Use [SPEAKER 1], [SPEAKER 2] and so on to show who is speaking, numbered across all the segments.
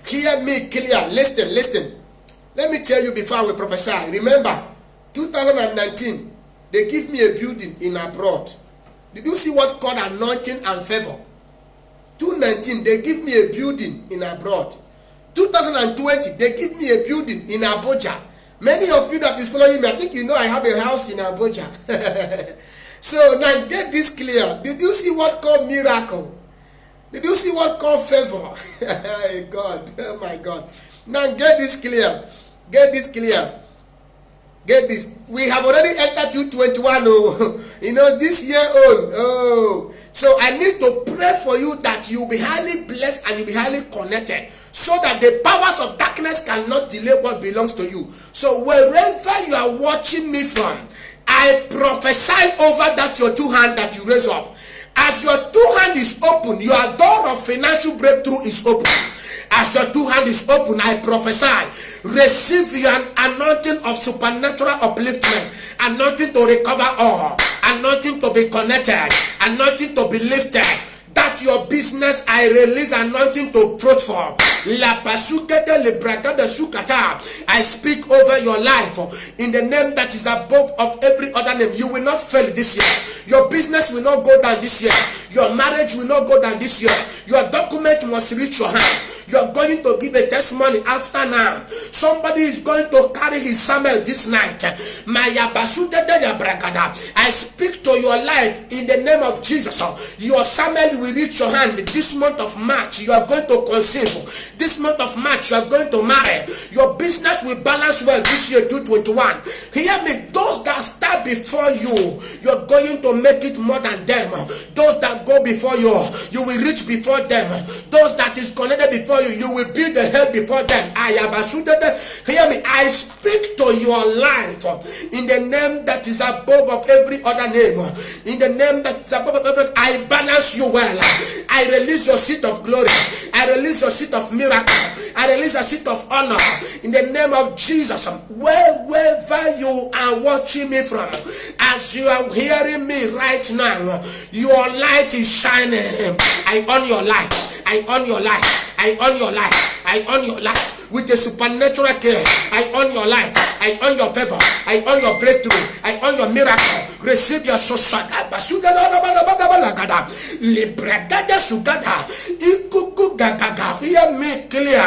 [SPEAKER 1] Hear me clear. Listen. Let me tell you before I will prophesy. Remember, 2019, they give me a building in abroad. Did you see what called anointing and favor? 2019, they give me a building in abroad. 2020, they give me a building in Abuja. Many of you that is following me, I think you know I have a house in Abuja. So now get this clear. Did you see what called miracle? Did you see what called favor? God, oh my God. Now get this clear. Get this clear. Get this. We have already entered 2021. Oh, you know, this year old. Oh. So I need to pray for you that you will be highly blessed and you will be highly connected, so that the powers of darkness cannot delay what belongs to you. So wherever you are watching me from, I prophesy over that your two hands that you raise up. As your two hand is open, your door of financial breakthrough is open. As your two hand is open, I prophesy, receive your anointing of supernatural upliftment, anointing to recover all, anointing to be connected, anointing to be lifted. That your business, I release anointing to fruitful. I speak over your life in the name that is above of every other name. You will not fail this year. Your business will not go down this year. Your marriage will not go down this year. Your document must reach your hand. You are going to give a testimony after now. Somebody is going to carry his Samuel this night. I speak to your life in the name of Jesus. Your Samuel will reach your hand this month of March. You are going to conceive. This month of March, you are going to marry. Your business will balance well this year, 2021. Hear me. Those that start before you, you are going to make it more than them. Those that go before you, you will reach before them. Those that is connected before you, you will be the head before them. Hear me. I speak to your life in the name that is above of every other name. In the name that is above of every, I balance you well. I release your seat of glory. I release your seat of miracle. I release a seat of honor in the name of Jesus. Wherever you are watching me from, as you are hearing me right now, your light is shining. I on your light. I on your light. I on your light. I on your light with the supernatural care. I on your light. I on your favor. I on your breakthrough. I on your miracle. Receive your social. Hear me clear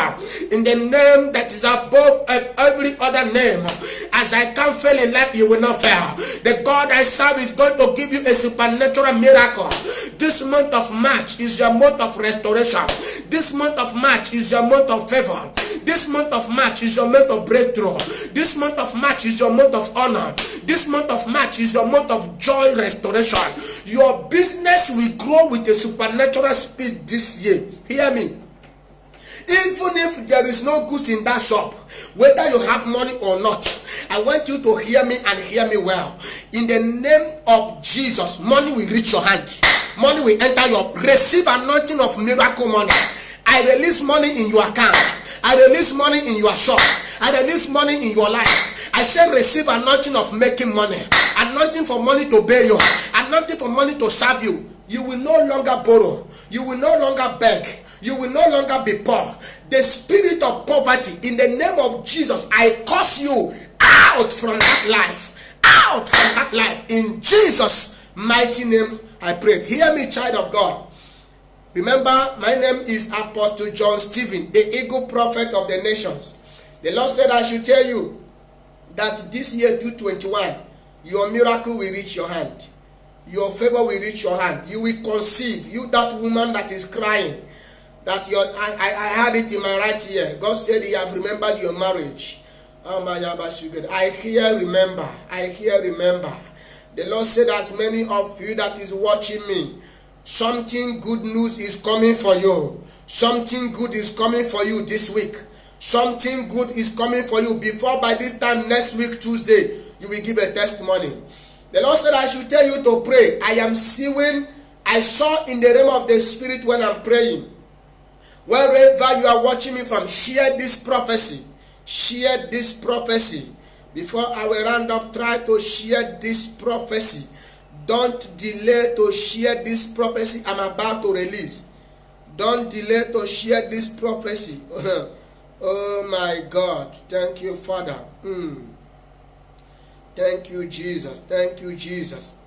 [SPEAKER 1] in the name that is above every other name. As I can't fail in life, you will not fail. The God I serve is going to give you a supernatural miracle. This month of March is your month of restoration. This month of March is your month of favor. This month of March is your month of breakthrough. This month of March is your month of honor. This month of March is your month of joy restoration. Your business will grow with a supernatural speed this year. Hear me. Even if there is no goods in that shop, whether you have money or not, I want you to hear me and hear me well. In the name of Jesus, money will reach your hand. Money will enter your, receive anointing of miracle money. I release money in your account. I release money in your shop. I release money in your life. I say receive anointing of making money. Anointing for money to pay you. Anointing for money to serve you. You will no longer borrow. You will no longer beg. You will no longer be poor. The spirit of poverty, in the name of Jesus, I curse you out from that life. Out from that life. In Jesus' mighty name, I pray. Hear me, child of God. Remember, my name is Apostle John Stephen, the eagle prophet of the nations. The Lord said I should tell you that this year 2021, your miracle will reach your hand. Your favor will reach your hand. You will conceive. You, that woman that is crying, that I had it in my right ear. God said He have remembered your marriage. I hear remember. I hear remember. The Lord said, as many of you that is watching me, something good news is coming for you. Something good is coming for you this week. Something good is coming for you. Before by this time next week, Tuesday, you will give a testimony. The Lord said I should tell you to pray. I saw in the realm of the spirit when I'm praying. Wherever you are watching me from, share this prophecy. Share this prophecy. Before I will round up, try to share this prophecy. Don't delay to share this prophecy I'm about to release. Don't delay to share this prophecy. Oh my God. Thank you, Father. Thank you, Jesus. Thank you, Jesus.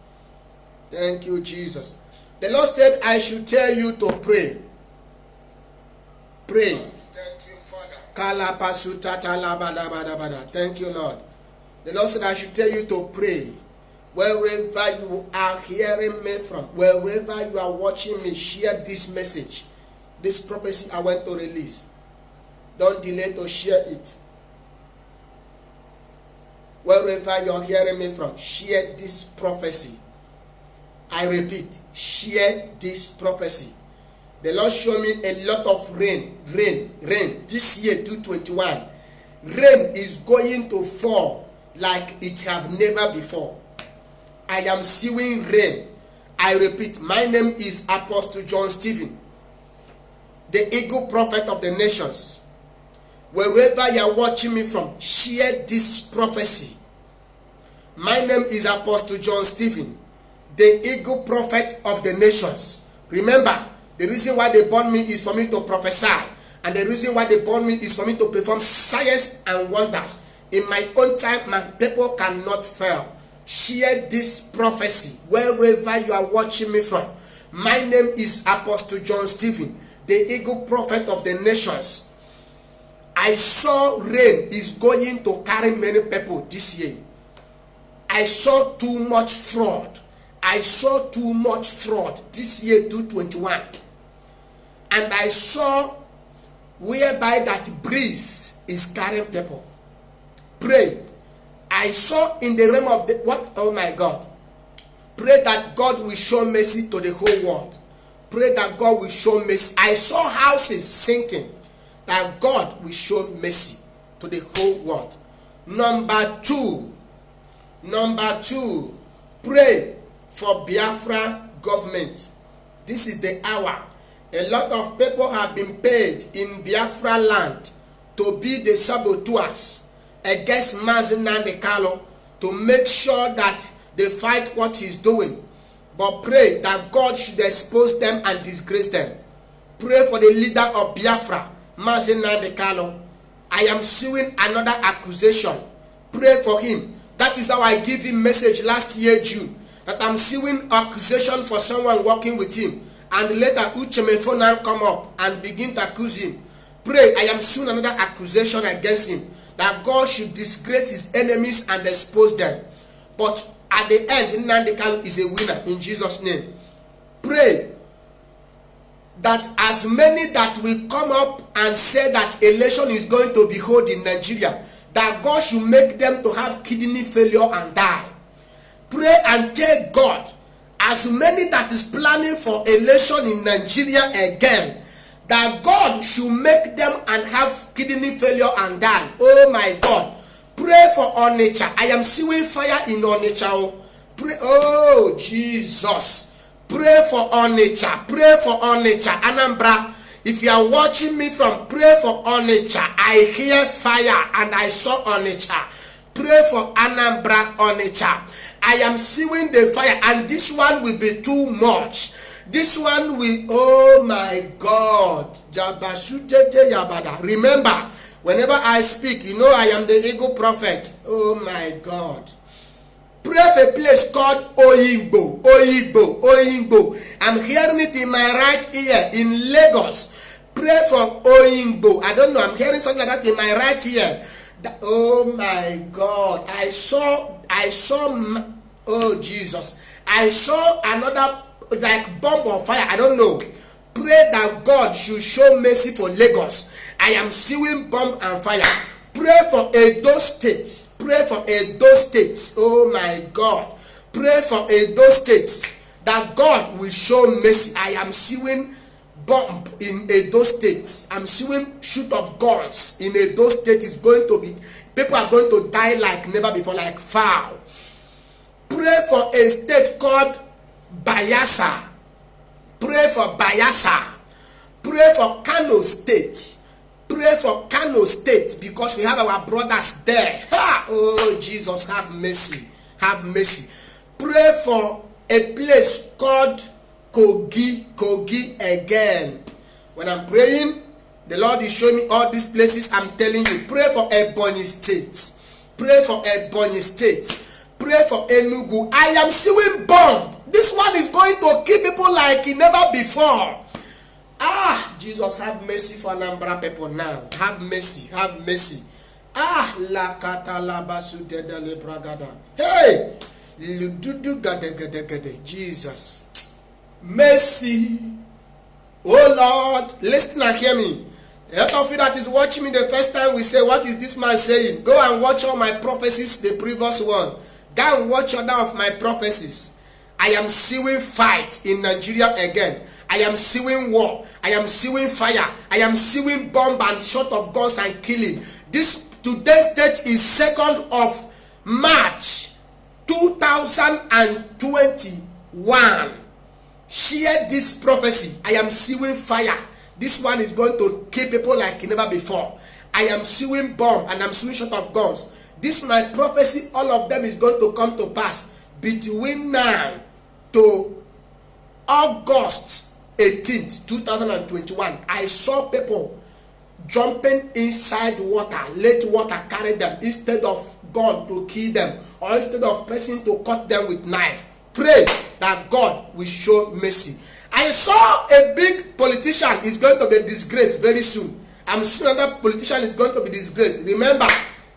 [SPEAKER 1] Thank you, Jesus. The Lord said, I should tell you to pray. Pray. Thank you, Father. Thank you, Lord. The Lord said, I should tell you to pray. Wherever you are hearing me from, wherever you are watching me, share this message. This prophecy I want to release. Don't delay to share it. Wherever you are hearing me from, share this prophecy. I repeat, share this prophecy. The Lord showed me a lot of rain. This year, 2021, rain is going to fall like it have never before. I am seeing rain. I repeat, my name is Apostle John Stephen, the eagle prophet of the nations. Wherever you are watching me from, share this prophecy. My name is Apostle John Stephen, the eagle prophet of the nations. Remember, the reason why they born me is for me to prophesy. And the reason why they born me is for me to perform signs and wonders. In my own time, my people cannot fail. Share this prophecy wherever you are watching me from. My name is Apostle John Stephen, the eagle prophet of the nations. I saw rain is going to carry many people this year. I saw too much fraud. I saw too much fraud this year, 2021. And I saw whereby that breeze is carrying people. Pray. I saw in the realm of the what? Oh my God. Pray that God will show mercy to the whole world. Pray that God will show mercy. I saw houses sinking. That God will show mercy to the whole world. Number two, pray for Biafra government. This is the hour. A lot of people have been paid in Biafra land to be the saboteurs against Mazi Nnamdi Kanu, to make sure that they fight what he's doing. But pray that God should expose them and disgrace them. Pray for the leader of Biafra, Mazi Nnamdi Kanu. I am suing another accusation. Pray for him. That is how I give him message last year June, that I'm suing accusation for someone working with him. And later Uchemefo now come up and begin to accuse him. Pray, I am suing another accusation against him, that God should disgrace his enemies and expose them. But at the end, Nnamdi Kanu is a winner in Jesus' name. Pray that as many that will come up and say that election is going to be held in Nigeria, that God should make them to have kidney failure and die. Pray and tell God, as many that is planning for election in Nigeria again, that God should make them and have kidney failure and die. Oh my God. Pray for Onitsha. I am seeing fire in Onitsha. Pray. Oh Jesus. Pray for Onitsha. Pray for Onitsha. Anambra. If you are watching me from, pray for Onitsha. I hear fire and I saw Onitsha. Pray for Anambra, Onitsha. I am seeing the fire, and this one will be too much. This one will, oh my God. Remember, whenever I speak, you know I am the eagle prophet. Oh my God. Pray for a place called Oyingbo. I'm hearing it in my right ear in Lagos. Pray for Oyingbo. I don't know, I'm hearing something like that in my right ear. Oh my God. I saw, oh Jesus. I saw another like bomb of fire. I don't know. Pray that God should show mercy for Lagos. I am seeing bomb and fire. Pray for Edo State. Pray for Edo State. Oh my God. Pray for Edo State, that God will show mercy. I am seeing bomb in Edo State. I'm seeing shoot of guns in Edo State. Is going to be, people are going to die like never before, like foul. Pray for a state called Bayelsa. Pray for Bayelsa. Pray for Kano State. Pray for Kano State, because we have our brothers there. Ha! Oh Jesus, have mercy. Have mercy. Pray for a place called Kogi again. When I'm praying, the Lord is showing me all these places. I'm telling you, pray for Ebonyi State. Pray for Ebonyi State. Pray for Enugu. I am seeing bomb. This one is going to kill people like never before. Ah, Jesus, have mercy for Anambra people now. Have mercy, have mercy. Ah, la katalabasu dedale bragada. Hey, lududu gade gade gade. Jesus, mercy. Oh Lord, listen and hear me. A lot of you that is watching me the first time we say, what is this man saying? Go and watch all my prophecies, the previous one. Go and watch other of my prophecies. I am seeing fight in Nigeria again. I am seeing war. I am seeing fire. I am seeing bomb and shot of guns and killing. This today's date is 2nd of March 2021. Share this prophecy. I am seeing fire. This one is going to kill people like never before. I am seeing bomb and I'm seeing shot of guns. This my prophecy, all of them is going to come to pass between now to August 18th, 2021. I saw people jumping inside water, let water carry them instead of God to kill them, or instead of person to cut them with knife. Pray that God will show mercy. I saw a big politician is going to be disgraced very soon. I'm seeing another politician is going to be disgraced. Remember,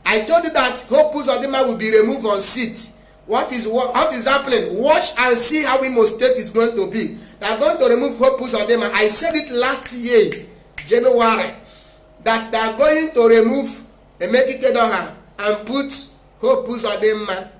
[SPEAKER 1] I told you that Hope Uzodinma will be removed on seat. What is happening? Watch and see how Imo State is going to be. They are going to remove Hope Uzodinma. I said it last year, January, that they are going to remove Emeka Ikedoha and put Hope Uzodinma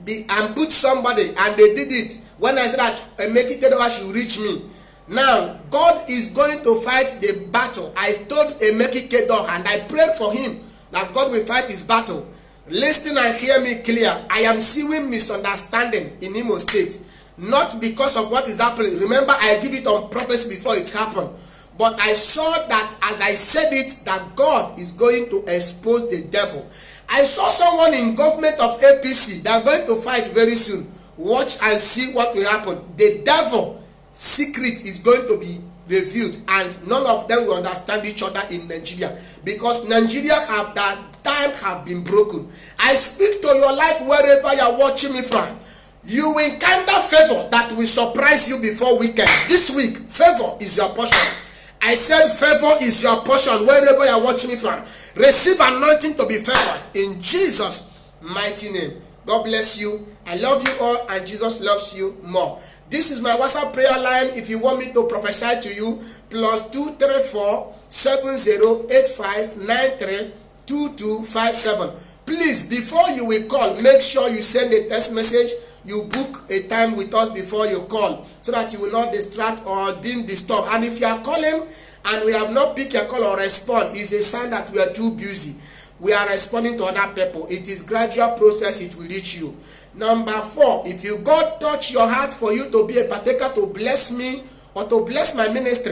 [SPEAKER 1] and put somebody, and they did it. When I said that Emeka Ikedoha should reach me. Now, God is going to fight the battle. I told Emeka Ikedoha and I prayed for him that God will fight his battle. Listen and hear me clear. I am seeing misunderstanding in Imo State. Not because of what is happening. Remember, I give it on prophecy before it happened. But I saw that as I said it, that God is going to expose the devil. I saw someone in government of APC. They are going to fight very soon. Watch and see what will happen. The devil secret is going to be revealed, and none of them will understand each other in Nigeria, because Nigeria have that time have been broken. I speak to your life wherever you are watching me from. You will encounter favor that will surprise you before weekend. This week, favor is your portion. I said favor is your portion wherever you are watching me from. Receive anointing to be favored in Jesus' mighty name. God bless you. I love you all, and Jesus loves you more. This is my WhatsApp prayer line. If you want me to prophesy to you, +234 7085 93 2257. Please, before you will call, make sure you send a text message. You book a time with us before you call, so that you will not distract or be disturbed. And if you are calling and we have not picked your call or respond, it's a sign that we are too busy. We are responding to other people. It is gradual process. It will reach you. Number 4, if you God touch your heart for you to be a partaker to bless me or to bless my ministry,